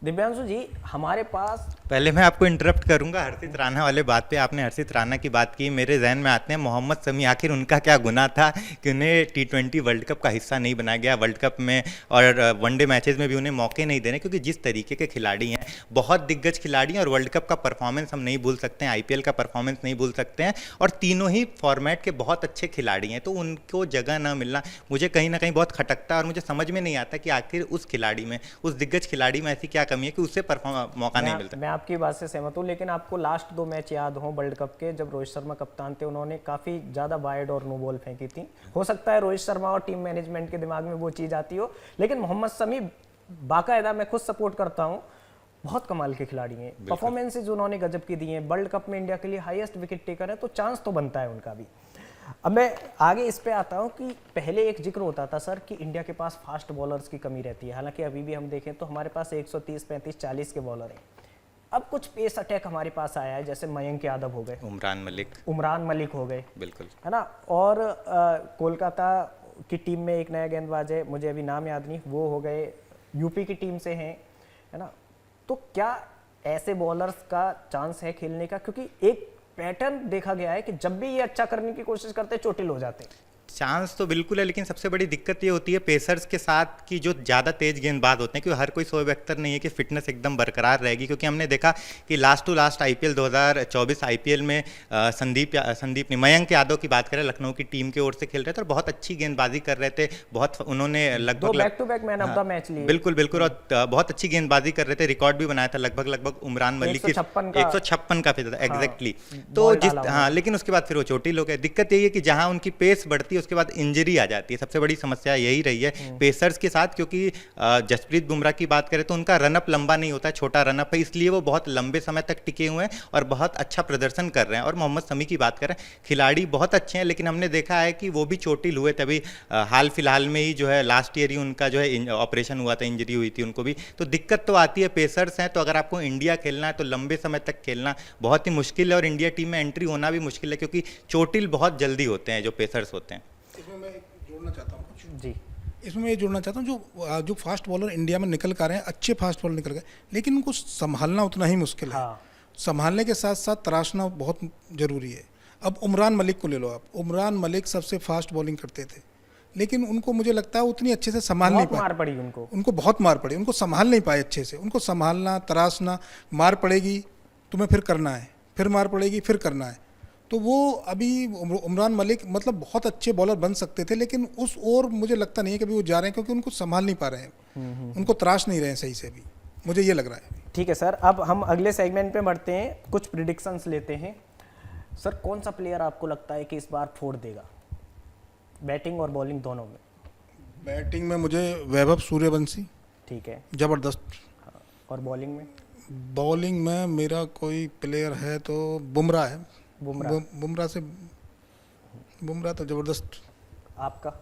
दिव्यांशु जी हमारे पास, पहले मैं आपको इंटरप्ट करूंगा हर्षित राणा वाले बात पे। आपने हर्षित राणा की बात की, मेरे जहन में आते हैं मोहम्मद शमी। आखिर उनका क्या गुनाह था कि उन्हें T20 वर्ल्ड कप का हिस्सा नहीं बनाया गया? वर्ल्ड कप में और वनडे मैचेस में भी उन्हें मौके नहीं देने, क्योंकि जिस तरीके के खिलाड़ी हैं, बहुत दिग्गज खिलाड़ी हैं, और वर्ल्ड कप का परफॉर्मेंस हम नहीं भूल सकते हैं, IPL का परफॉर्मेंस नहीं भूल सकते हैं, और तीनों ही फॉर्मेट के बहुत अच्छे खिलाड़ी हैं। तो उनको जगह ना मिलना मुझे कहीं ना कहीं बहुत खटकता है, और मुझे समझ में नहीं आता कि आखिर उस खिलाड़ी में, उस दिग्गज खिलाड़ी में ऐसी क्या कमी है कि उससे मौका नहीं मिलता। मैं आपकी बात से सहमत हूँ, लेकिन आपको लास्ट 2 मैच याद हो वर्ल्ड कप के, जब रोहित शर्मा कप्तान थे, उन्होंने काफ़ी ज़्यादा वाइड और नो बॉल फेंकी थी। हो सकता है रोहित शर्मा और टीम मैनेजमेंट के दिमाग में वो चीज़ आती हो, लेकिन मोहम्मद शमी बाकायदा मैं खुद सपोर्ट करता हूँ, बहुत कमाल के खिलाड़ी हैं। परफॉर्मेंसेज उन्होंने गजब की दी हैं, वर्ल्ड कप में इंडिया के लिए हाईएस्ट विकेट टेकर है, तो चांस तो बनता है उनका भी। अब मैं आगे इस पे आता हूँ कि पहले एक जिक्र होता था सर कि इंडिया के पास फास्ट बॉलर्स की कमी रहती है, हालांकि अभी भी हम देखें तो हमारे पास 130, 35, 40 के बॉलर हैं। अब कुछ पेस अटैक हमारे पास आया है, जैसे मयंक यादव हो गए, उमरान मलिक हो गए, बिल्कुल, है ना। और कोलकाता की टीम में एक नया गेंदबाज है, मुझे अभी नाम याद नहीं, वो हो गए, यूपी की टीम से हैं, है ना। तो क्या ऐसे बॉलर्स का चांस है खेलने का? क्योंकि एक पैटर्न देखा गया है कि जब भी ये अच्छा करने की कोशिश करते हैं चोटिल हो जाते हैं। चांस तो बिल्कुल है, लेकिन सबसे बड़ी दिक्कत ये होती है पेसर्स के साथ कि जो ज़्यादा तेज गेंदबाज होते हैं, क्योंकि हर कोई शोएब अख्तर नहीं है कि फिटनेस एकदम बरकरार रहेगी। क्योंकि हमने देखा कि last two last IPL 2024 IPL में संदीप ने, मयंक यादव की बात करें, लखनऊ की टीम की ओर से खेल रहे थे और बहुत अच्छी गेंदबाजी कर रहे थे, बहुत उन्होंने लगभग back to back man of the match लिए, बिल्कुल, और बहुत अच्छी गेंदबाजी कर रहे थे, रिकॉर्ड भी बनाया था लगभग उमरान मलिक की 156 का फिर एग्जैक्टली। तो हाँ, लेकिन उसके बाद फिर वो चोटिल हो गए। दिक्कत यही है कि जहाँ उनकी पेस बढ़ती है उसके बाद इंजरी आ जाती है। सबसे बड़ी समस्या यही रही है पेसर्स के साथ, क्योंकि जसप्रीत बुमराह की बात करें तो उनका रनअप लंबा नहीं होता, छोटा रनअप है, इसलिए वो बहुत लंबे समय तक टिके हुए हैं और बहुत अच्छा प्रदर्शन कर रहे हैं। और मोहम्मद शमी की बात करें, खिलाड़ी बहुत अच्छे हैं, लेकिन हमने देखा है कि वो भी चोटिल हुए थे। अभी हाल फिलहाल में ही जो है लास्ट ईयर ही उनका जो है ऑपरेशन हुआ था, इंजरी हुई थी उनको भी। तो दिक्कत तो आती है, पेसर्स हैं, तो अगर आपको इंडिया खेलना है तो लंबे समय तक खेलना बहुत ही मुश्किल है, और इंडिया टीम में एंट्री होना भी मुश्किल है, क्योंकि चोटिल बहुत जल्दी होते हैं जो पेसर्स होते हैं। इसमें मैं जोड़ना चाहता हूँ कुछ जी, इसमें मैं जोड़ना चाहता हूँ, जो फास्ट बॉलर इंडिया में निकल कर रहे हैं, अच्छे फास्ट बॉलर निकल गए, लेकिन उनको संभालना उतना ही मुश्किल है। हाँ। संभालने के साथ साथ तराशना बहुत ज़रूरी है। अब उमरान मलिक को ले लो आप, उमरान मलिक सबसे फास्ट बॉलिंग करते थे, लेकिन उनको मुझे लगता है उतनी अच्छे से संभाल नहीं पाए, मार पड़ी उनको बहुत मार पड़ी, उनको संभाल नहीं पाए अच्छे से। उनको संभालना, तराशना, मार पड़ेगी तुम्हें फिर करना है, फिर मार पड़ेगी फिर करना है। तो वो अभी उमरान मलिक मतलब बहुत अच्छे बॉलर बन सकते थे, लेकिन उस ओर मुझे लगता नहीं है कि अभी वो जा रहे हैं, क्योंकि उनको संभाल नहीं पा रहे हैं, उनको तराश नहीं रहे हैं सही से, अभी मुझे ये लग रहा है। ठीक है सर, अब हम अगले सेगमेंट पे बढ़ते हैं, कुछ प्रिडिक्शंस लेते हैं। सर कौन सा प्लेयर आपको लगता है कि इस बार फोड़ देगा? बैटिंग और बॉलिंग दोनों में? बैटिंग में मुझे वैभव सूर्यवंशी, ठीक है। जबरदस्त। हाँ, और बॉलिंग में? बॉलिंग में मेरा कोई प्लेयर है तो बुमराह है। बुमराह। बुमराह तो जबरदस्त। आपका?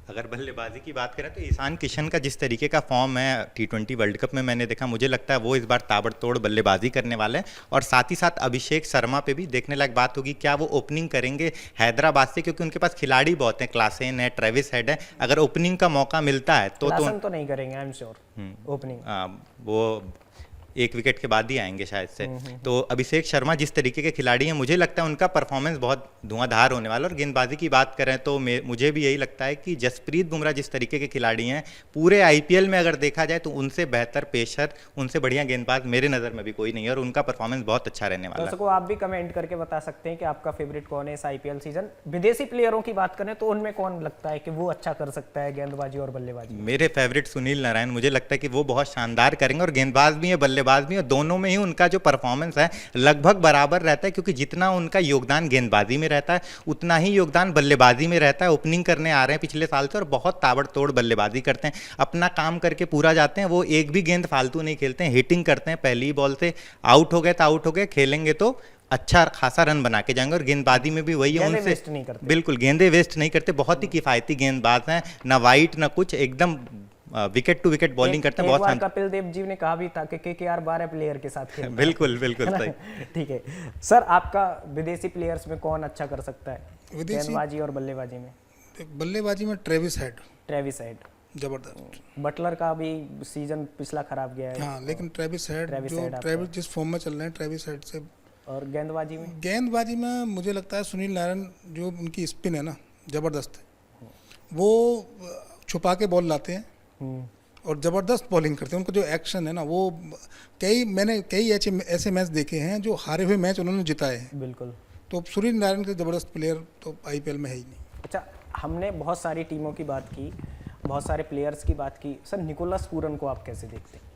अगर बल्लेबाजी की बात करें तो ईशान किशन का जिस तरीके का फॉर्म है T20 वर्ल्ड कप में मैंने देखा, मुझे लगता है वो इस बार ताबड़तोड़ बल्लेबाजी करने वाले हैं। और साथ ही साथ अभिषेक शर्मा पे भी देखने लायक बात होगी, क्या वो ओपनिंग करेंगे हैदराबाद से, क्योंकि उनके पास खिलाड़ी बहुत हैं, क्लासेन है, ट्रेविस हेड है। अगर ओपनिंग का मौका मिलता है तो क्लासन तो नहीं करेंगे आई एम श्योर ओपनिंग। वो एक विकेट के बाद ही आएंगे शायद से। तो अभिषेक शर्मा जिस तरीके के खिलाड़ी हैं, मुझे लगता है उनका परफॉर्मेंस बहुत धुआंधार होने वाला। और गेंदबाजी की बात करें तो मुझे भी यही लगता है कि जसप्रीत बुमराह जिस तरीके के खिलाड़ी हैं, पूरे IPL में अगर देखा जाए तो उनसे बेहतर पेसर, उनसे बढ़िया गेंदबाज मेरे नज़र में भी कोई नहीं है। और उनका परफॉर्मेंस बहुत अच्छा रहने वाला है। दर्शकों, आप भी कमेंट करके बता सकते हैं कि आपका फेवरेट कौन है इस IPL सीजन। विदेशी प्लेयरों की बात करें तो उनमें कौन लगता है कि वो अच्छा कर सकता है गेंदबाजी और बल्लेबाजी? मेरे फेवरेट सुनील नारायण, मुझे लगता है कि वो बहुत शानदार करेंगे और गेंदबाज भी है, बल्लेबाज भी है। दोनों में ही उनका जो परफॉर्मेंस है लगभग बराबर रहता है, क्योंकि जितना उनका योगदान गेंदबाजी में रहता है उतना ही योगदान बल्लेबाजी में रहता है। ओपनिंग करने आ रहे हैं पिछले साल से और बहुत ताबड़तोड़ बल्लेबाजी करते हैं, अपना काम करके पूरा जाते हैं। वो एक भी गेंद फालतू नहीं खेलते हैं, हिटिंग करते हैं, पहली ही बॉल से आउट हो गए तो आउट हो गए, खेलेंगे तो अच्छा खासा रन बना के जाएंगे। और गेंदबाजी में भी वही है, गेंदे उनसे वेस्ट नहीं करते। बिल्कुल गेंदे वेस्ट नहीं करते, बहुत ही किफायती गेंदबाज हैं, ना वाइट ना कुछ, एकदम विकेट टू विकेट बॉलिंग करते हैं। बहुत बार कपिल देव जी ने कहा भी था कि KKR 12 प्लेयर के साथ खेलता है। बिल्कुल बिल्कुल है ना? सही। ठीक है सर, आपका विदेशी प्लेयर्स में कौन अच्छा कर सकता है गेंदबाजी और बल्लेबाजी में? बल्लेबाजी में ट्रेविस हेड, जबरदस्त। बटलर का भी सीजन पिछला खराब गया है। हाँ, लेकिन ट्रेविस हेड जिस फॉर्म में चल रहे हैं, ट्रेविस हेड से। और गेंदबाजी में? गेंदबाजी में मुझे लगता है सुनील नारायण, जो उनकी स्पिन है ना, जबरदस्त है। वो छुपा के बॉल लाते हैं और ज़बरदस्त बॉलिंग करते हैं। उनका जो एक्शन है ना, वो मैंने कई ऐसे मैच देखे हैं जो हारे हुए मैच उन्होंने जिताए हैं। बिल्कुल। तो सुनील नारायण के ज़बरदस्त प्लेयर तो IPL में है ही नहीं। अच्छा, हमने बहुत सारी टीमों की बात की, बहुत सारे प्लेयर्स की बात की। सर, निकोलस पूरन को आप कैसे देखते हैं?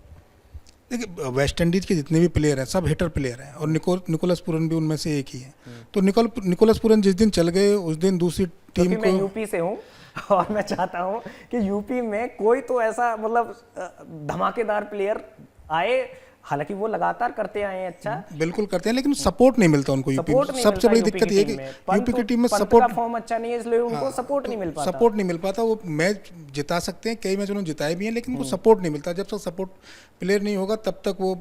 देखिए, वेस्ट इंडीज के जितने भी प्लेयर हैं सब हिटर प्लेयर हैं और निकोलस पूरन भी उनमें से एक ही है। तो निकोलस पूरन जिस दिन चल गए उस दिन दूसरी टीम को। मैं यूपी से हूँ और मैं चाहता हूँ कि यूपी में कोई तो ऐसा मतलब धमाकेदार प्लेयर आए। हालांकि वो लगातार करते आए हैं, अच्छा बिल्कुल करते हैं, लेकिन सपोर्ट नहीं मिलता उनको यूपी में। सबसे बड़ी दिक्कत ये है कि यूपी की टीम में सपोर्ट, फॉर्म अच्छा नहीं है इसलिए उनको सपोर्ट नहीं मिल पाता। सपोर्ट नहीं मिल पाता। वो मैच जिता सकते हैं, कई मैच उन्होंने जिताए भी हैं, लेकिन उनको सपोर्ट नहीं मिलता। जब तक सपोर्ट प्लेयर नहीं होगा तब तक वो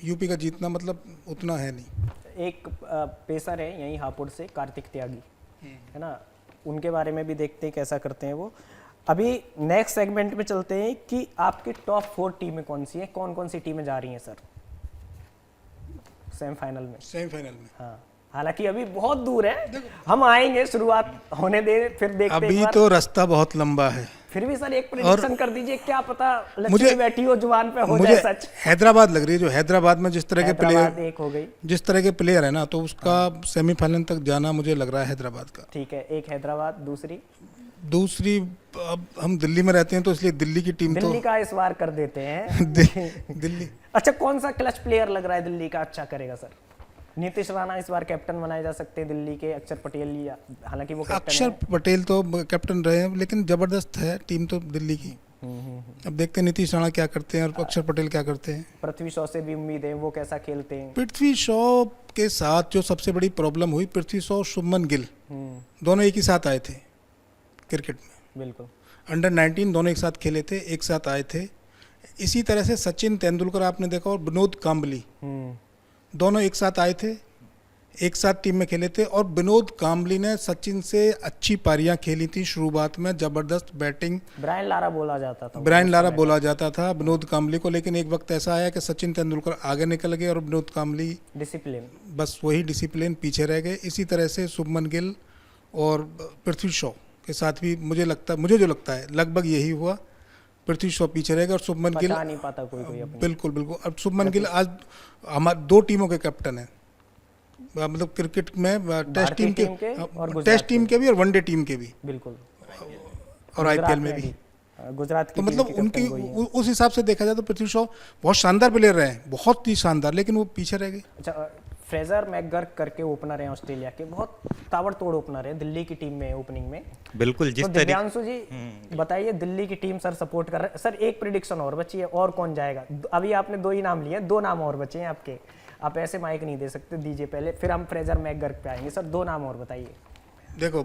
यूपी का जीतना मतलब उतना है नहीं। एक पेसर है यहीं हापुड़ से, कार्तिक त्यागी, है ना, उनके बारे में भी देखते हैं कैसा करते हैं वो। अभी नेक्स्ट सेगमेंट में चलते हैं कि आपकी टॉप 4 टीमें कौन सी हैं, कौन कौन सी टीमें जा रही हैं सर सेमीफाइनल में? सेमीफाइनल में, हाँ, हालांकि अभी बहुत दूर है, हम आएंगे, शुरुआत होने दे, फिर देखते हैं। अभी तो रास्ता बहुत लंबा है। फिर भी सर एक प्रेडिक्शन कर दीजिए, क्या पता लक्ष्मी बैठी हो जुबान पे हो जाए सच। हैदराबाद लग रही है, जो हैदराबाद में जिस तरह के प्लेयर, एक हो गई, जिस तरह के प्लेयर है ना, तो उसका सेमीफाइनल तक जाना मुझे लग रहा है हैदराबाद का। ठीक है, एक हैदराबाद। दूसरी अब हम दिल्ली में रहते हैं तो इसलिए दिल्ली की टीम, दिल्ली का इस बार कर देते हैं दिल्ली। अच्छा, कौन सा क्लच प्लेयर लग रहा है दिल्ली का अच्छा करेगा सर? नीतीश राणा इस बार कैप्टन बनाए जा सकते हैं दिल्ली के। अक्षर पटेल, हालांकि वो अक्षर पटेल तो कैप्टन रहे हैं, लेकिन जबरदस्त है टीम तो दिल्ली की। अब देखते हैं नीतीश राणा क्या करते हैं और अक्षर पटेल क्या करते हैं। पृथ्वी शॉ से भी उम्मीद है, वो कैसा खेलते हैं? पृथ्वी शॉ के साथ जो सबसे बड़ी प्रॉब्लम हुई, पृथ्वी शॉ, शुभमन गिल दोनों एक ही साथ आए थे क्रिकेट में। बिल्कुल। अंडर 19 दोनों एक साथ खेले थे, एक साथ आए थे। इसी तरह से सचिन तेंदुलकर आपने देखा और विनोद कांबली दोनों एक साथ आए थे, एक साथ टीम में खेले थे। और विनोद कांबली ने सचिन से अच्छी पारियां खेली थी शुरुआत में, जबरदस्त बैटिंग। ब्रायन लारा बोला जाता था विनोद कांबली को, लेकिन एक वक्त ऐसा आया कि सचिन तेंदुलकर आगे निकल गए और विनोद कांबली डिसिप्लिन, बस वही डिसिप्लिन पीछे रह गए। इसी तरह से शुभमन गिल और पृथ्वी शॉ के साथ भी मुझे जो लगता है लगभग यही हुआ। पृथ्वी शॉ पीछे रहेगा और शुभमन गिल नहीं पाता कोई बिल्कुल। अब शुभमन गिल आज हमारे 2 टीमों के कैप्टन है, मतलब क्रिकेट में टेस्ट टीम के भी और वनडे टीम के भी, बिल्कुल, और IPL में भी गुजरात की। तो मतलब उनकी उस हिसाब से देखा जाए तो पृथ्वी शॉ बहुत शानदार प्लेयर रहे हैं, बहुत ही शानदार, लेकिन वो पीछे रह गए। अच्छा, फ्रेजर मैकगर्क करके ओपनर हैं ऑस्ट्रेलिया के, बहुत ताबड़तोड़ ओपनर है, दिल्ली की टीम में ओपनिंग में। बिल्कुल जिस तो दिव्यांशु जी बताइए, दिल्ली की टीम सर सपोर्ट कर रहे हैं सर, एक प्रिडिक्शन और बची है, और कौन जाएगा? अभी आपने 2 ही नाम लिए, 2 नाम और बचे हैं आपके, आप ऐसे माइक नहीं दे सकते, दीजिए पहले, फिर हम फ्रेजर मैकगर्क पे आएंगे। सर 2 नाम और बताइए। देखो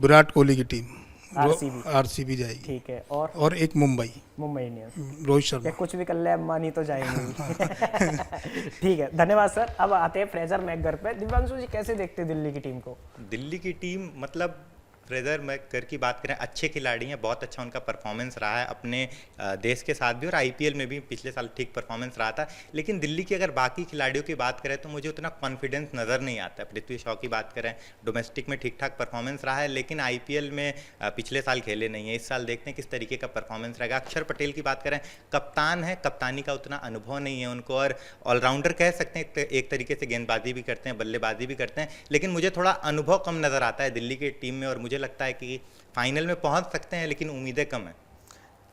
विराट कोहली की टीम आरसीबी जाएगी, ठीक है, और एक मुंबई इंडियंस, रोहित शर्मा। कुछ भी कर ले अंबानी तो जाएंगे। ठीक है, धन्यवाद सर। अब आते हैं फ्रेजर मैकगर्क पे। दिव्यांशु जी कैसे देखते हैं दिल्ली की टीम को? दिल्ली की टीम मतलब फ्रेजर मैकगर्क की बात करें, अच्छे खिलाड़ी हैं, बहुत अच्छा उनका परफॉर्मेंस रहा है अपने देश के साथ भी, और आईपीएल में भी पिछले साल ठीक परफॉर्मेंस रहा था। लेकिन दिल्ली की अगर बाकी खिलाड़ियों की बात करें तो मुझे उतना कॉन्फिडेंस नज़र नहीं आता है। पृथ्वी शॉ की बात करें, डोमेस्टिक में ठीक ठाक परफॉर्मेंस रहा है, लेकिन आईपीएल में पिछले साल खेले नहीं है। इस साल देखते हैं किस तरीके का परफॉर्मेंस रहेगा। अक्षर पटेल की बात करें, कप्तान है, कप्तानी का उतना अनुभव नहीं है उनको, और ऑलराउंडर कह सकते हैं, एक तरीके से गेंदबाजी भी करते हैं, बल्लेबाजी भी करते हैं, लेकिन मुझे थोड़ा अनुभव कम नज़र आता है दिल्ली की टीम में, और मुझे लगता है कि फाइनल में पहुंच सकते हैं, लेकिन उम्मीदें कम है,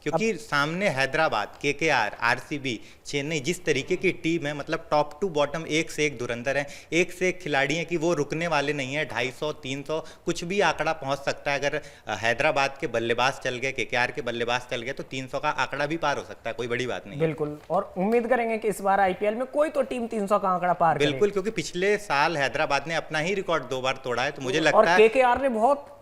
क्योंकि सामने हैदराबाद, केकेआर, आरसीबी, चेन्नई जिस तरीके की टीम है, मतलब टॉप टू बॉटम एक से एक धुरंधर है, एक से एक खिलाड़ी हैं कि वो रुकने वाले नहीं है। 250, 300 कुछ भी आंकड़ा पहुंच सकता है। अगर हैदराबाद के बल्लेबाज चल गए, केकेआर के बल्लेबाज चल गए, तो 300 का आंकड़ा भी पार हो सकता है, कोई बड़ी बात नहीं। बिल्कुल, और उम्मीद करेंगे कि इस बार आईपीएल में कोई तो टीम 300 का आंकड़ा पार करे। बिल्कुल, क्योंकि पिछले साल हैदराबाद ने अपना ही रिकॉर्ड 2 बार तोड़ा है, तो मुझे लगता है केकेआर ने बहुत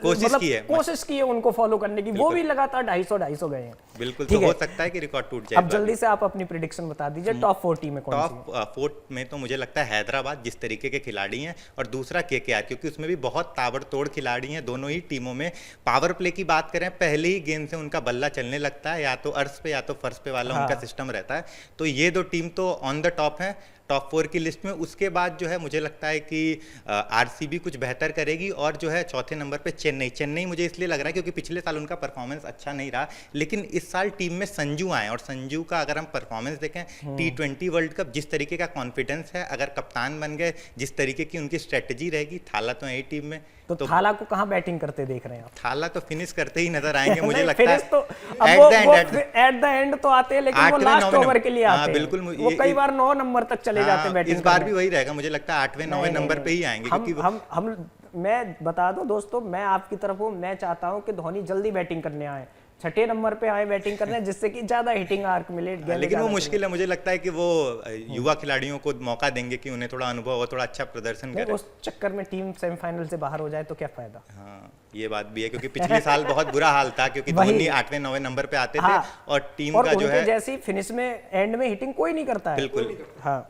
कोशिश की है उनको फॉलो करने की, वो भी लगातार 250 गए हैं। बिल्कुल, तो हो सकता है कि रिकॉर्ड टूट जाए। अब जल्दी से आप अपनी प्रेडिक्शन बता दीजिए, टॉप 4 टीम में कौन सी है? टॉप 4 में तो मुझे लगता है हैदराबाद, जिस तरीके के खिलाड़ी हैं, और दूसरा केकेआर, क्योंकि उसमें भी बहुत ताबड़तोड़ खिलाड़ी हैं दोनों ही टीमों में। पावर प्ले की बात करें, पहले ही गेंद से उनका बल्ला चलने लगता है, या तो अर्श पे या तो फर्श पे वाला उनका सिस्टम रहता है। तो ये 2 टीम तो ऑन द टॉप है टॉप 4 की लिस्ट में। उसके बाद जो है मुझे लगता है कि आरसीबी कुछ बेहतर करेगी, और जो है चौथे नंबर पे चेन्नई मुझे इसलिए लग रहा है क्योंकि पिछले साल उनका परफॉर्मेंस अच्छा नहीं रहा, लेकिन इस साल टीम में संजू आए, और संजू का अगर हम परफॉर्मेंस देखें, T20 वर्ल्ड कप जिस तरीके का कॉन्फिडेंस है, अगर कप्तान बन गए, जिस तरीके की उनकी स्ट्रेटेजी रहेगी, थाला तो है टीम में, तो थाला को कहाँ बैटिंग करते देख रहे हैं आप? थाला तो फिनिश करते ही नजर आएंगे मुझे लगता है। तो एट द एंड तो आते हैं, लेकिन वो लास्ट ओवर के लिए आते हैं। बिल्कुल, वो कई बार 9 नंबर तक चले जाते हैं बैटिंग। इस बार भी वही रहेगा, मुझे लगता है 8वें 9वें नंबर पे ही आएंगे, क्योंकि मैं बता दूं दोस्तों, मैं आपकी तरफ हूं, मैं चाहता हूं कि धोनी जल्दी बैटिंग करने आए, 6ठे नंबर पे आए बैटिंग करने, जिससे कि ज्यादा हिटिंग आर्क मिले। लेकिन वो मुश्किल है, मुझे लगता है कि वो युवा खिलाड़ियों को मौका देंगे कि उन्हें थोड़ा अनुभव हो, थोड़ा अच्छा प्रदर्शन करें। उस चक्कर में टीम सेमीफाइनल से बाहर हो जाए तो क्या फायदा? हाँ, ये बात भी है, क्योंकि पिछले साल बहुत बुरा हाल था, क्योंकि धोनी 8वें 9वें नंबर पे आते थे, और टीम का जो है जैसी फिनिश में एंड में हिटिंग कोई नहीं करता है। बिल्कुल, हाँ,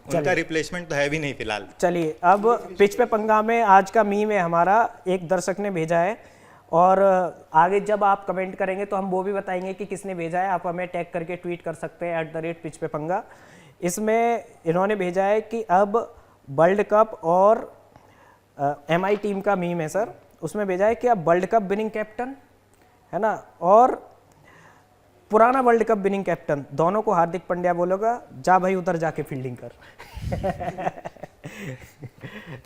उनका रिप्लेसमेंट तो है भी नहीं फिलहाल। चलिए, अब पिच पे पंगा में आज का मीम है हमारा, एक दर्शक ने भेजा है, और आगे जब आप कमेंट करेंगे तो हम वो भी बताएंगे कि किसने भेजा है। आप हमें टैग करके ट्वीट कर सकते हैं @पिच पे पंगा। इसमें इन्होंने भेजा है कि अब वर्ल्ड कप और MI टीम का मीम है सर, उसमें भेजा है कि अब वर्ल्ड कप विनिंग कैप्टन है ना, और पुराना वर्ल्ड कप विनिंग कैप्टन, दोनों को हार्दिक पांड्या बोलेगा, जा भाई उधर जाके फील्डिंग कर।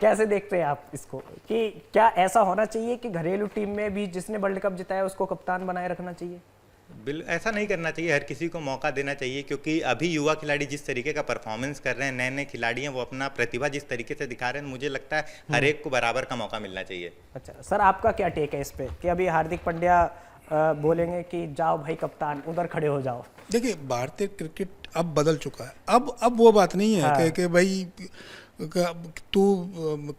कैसे देखते हैं आप इसको, कि क्या ऐसा होना चाहिए कि घरेलू टीम में भी जिसने वर्ल्ड कप जिताया उसको कप्तान बनाए रखना चाहिए? ऐसा नहीं करना चाहिए, हर किसी को मौका देना चाहिए, क्योंकि अभी युवा खिलाड़ी जिस तरीके का परफॉर्मेंस कर रहे हैं, नए नए खिलाड़ी हैं, वो अपना प्रतिभा जिस तरीके से दिखा रहे हैं, मुझे लगता है हर एक को बराबर का मौका मिलना चाहिए। अच्छा सर, आपका क्या टेक है इस पे कि अभी हार्दिक पांड्या बोलेंगे कि जाओ भाई कप्तान उधर खड़े हो जाओ? देखिए, भारतीय क्रिकेट अब बदल चुका है, अब वो बात नहीं है कि भाई तू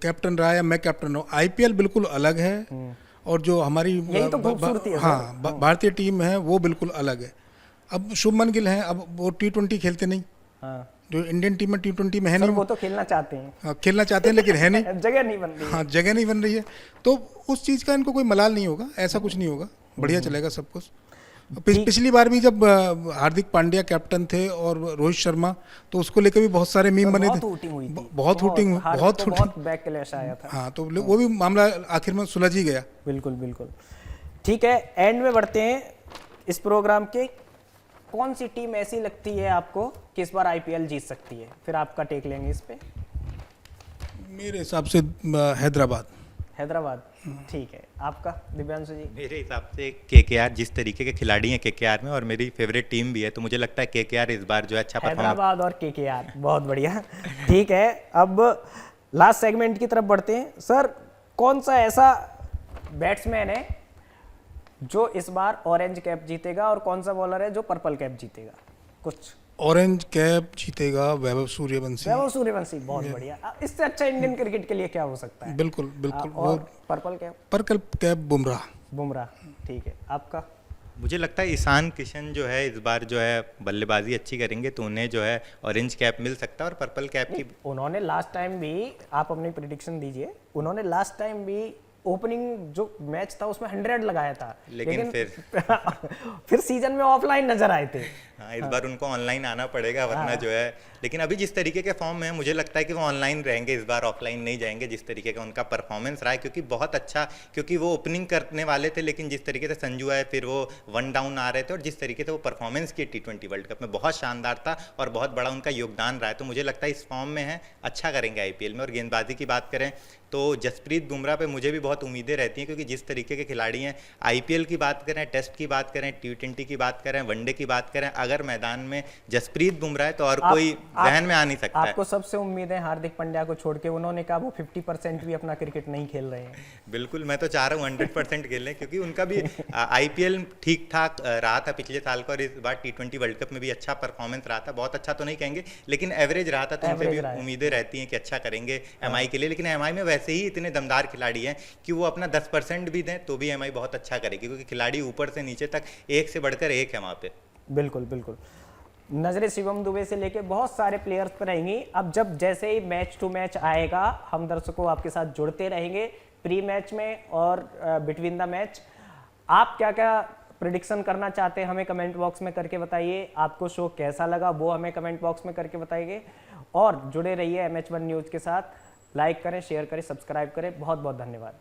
कैप्टन रहा या मैं कैप्टन हूँ। आईपीएल बिल्कुल अलग है, और जो हमारी भारतीय टीम है वो बिल्कुल अलग है। अब शुभमन गिल है, अब वो T20 खेलते नहीं, जो इंडियन टीम में T20 में है नहीं, वो तो खेलना चाहते हैं। हाँ, खेलना चाहते हैं, लेकिन है नहीं, जगह नहीं बन रही है। हाँ, जगह नहीं बन रही है, तो उस चीज़ का इनको कोई मलाल नहीं होगा, ऐसा कुछ नहीं होगा, बढ़िया चलेगा सब कुछ। पिछली बार भी जब हार्दिक पांड्या कैप्टन थे और रोहित शर्मा, तो उसको लेकर भी बहुत सारे मीम बने थे, बहुत बैकलैश आया था। हाँ, तो वो भी मामला आखिर में सुलझ ही गया। बिल्कुल बिल्कुल, ठीक है, एंड में बढ़ते हैं इस प्रोग्राम के। कौन सी टीम ऐसी लगती है आपको कि इस बार आईपीएल जीत सकती है? फिर आपका टेक लेंगे इस पे। मेरे हिसाब से हैदराबाद। ठीक है, आपका दिव्यांशु जी? मेरे हिसाब से केकेआर, जिस तरीके के खिलाड़ी हैं केकेआर में, और मेरी फेवरेट टीम भी है, तो मुझे लगता है केकेआर इस बार जो है अच्छा परफॉर्म। हैदराबाद और केकेआर, बहुत बढ़िया। ठीक है, अब लास्ट सेगमेंट की तरफ बढ़ते हैं। सर, कौन सा ऐसा बैट्समैन है जो इस बार ऑरेंज कैप जीतेगा और कौन सा बॉलर है जो पर्पल कैप जीतेगा? कुछ ऑरेंज कैप जीतेगा वैभव सूर्यवंशी। वैभव सूर्यवंशी, बहुत बढ़िया। इससे अच्छा इंडियन क्रिकेट के लिए क्या हो सकता है? बिल्कुल बिल्कुल। और purple cap? Purple cap Bumrah. Bumrah, ठीक है। आपका? मुझे लगता है ईशान किशन जो है इस बार जो है बल्लेबाजी अच्छी करेंगे, तो उन्हें जो है ऑरेंज कैप मिल सकता है। और पर्पल कैप की उन्होंने लास्ट टाइम भी, आप अपनी प्रिडिक्शन दीजिए, उन्होंने लास्ट टाइम भी ओपनिंग जो मैच था उसमें 100 लगाया था, लेकिन फिर सीजन में ऑफलाइन नजर आए थे। हाँ, इस बार उनको ऑनलाइन आना पड़ेगा, वरना जो है। लेकिन अभी जिस तरीके के फॉर्म में है, मुझे लगता है कि वो ऑनलाइन रहेंगे इस बार, ऑफलाइन नहीं जाएंगे। जिस तरीके का उनका परफॉर्मेंस रहा है, क्योंकि बहुत अच्छा, क्योंकि वो ओपनिंग करने वाले थे, लेकिन जिस तरीके से संजू आए फिर वो 1 डाउन आ रहे थे, और जिस तरीके से वो परफॉर्मेंस की T20 वर्ल्ड कप में बहुत शानदार था और बहुत बड़ा उनका योगदान रहा है। तो मुझे लगता है इस फॉर्म में है, अच्छा करेंगे IPL में। और गेंदबाजी की बात करें तो जसप्रीत बुमराह पे मुझे भी बहुत उम्मीदें रहती हैं, क्योंकि जिस तरीके के खिलाड़ी हैं, IPL की बात करें, टेस्ट की बात करें, T20 की बात करें, वनडे की बात करें, अगर मैदान में जसप्रीत बुमराह है तो और कोई जहन में आ नहीं सकता है। आपको सबसे उम्मीद है हार्दिक पांड्या को छोड़ के, उन्होंने कहा वो 50% भी अपना क्रिकेट नहीं खेल रहे हैं। बिल्कुल, मैं तो चाह रहा हूँ 100% खेलें, क्योंकि उनका भी IPL ठीक ठाक रहा था पिछले साल का, और इस बार T20 वर्ल्ड कप में भी अच्छा परफॉर्मेंस रहा था। बहुत अच्छा तो नहीं कहेंगे, लेकिन एवरेज रहा था, तो उनसे भी उम्मीदें रहती हैं कि अच्छा करेंगे MI के लिए। लेकिन MI में वैसे ही इतने दमदार खिलाड़ी हैं कि वो अपना 10% भी दें तो भी MI बहुत अच्छा करेगी, क्योंकि खिलाड़ी ऊपर से नीचे तक एक से बढ़कर एक है वहाँ पे। बिल्कुल बिल्कुल। नजरें शिवम दुबे से लेके बहुत सारे प्लेयर्स पर रहेंगी। अब जब जैसे ही मैच टू मैच आएगा, हम दर्शकों आपके साथ जुड़ते रहेंगे प्री मैच में और बिटवीन द मैच। आप क्या क्या प्रिडिक्शन करना चाहते हैं हमें कमेंट बॉक्स में करके बताइए। आपको शो कैसा लगा वो हमें कमेंट बॉक्स में करके बताइए, और जुड़े रहिए MH1 न्यूज़ के साथ। लाइक करें, शेयर करें, सब्सक्राइब करें। बहुत बहुत धन्यवाद।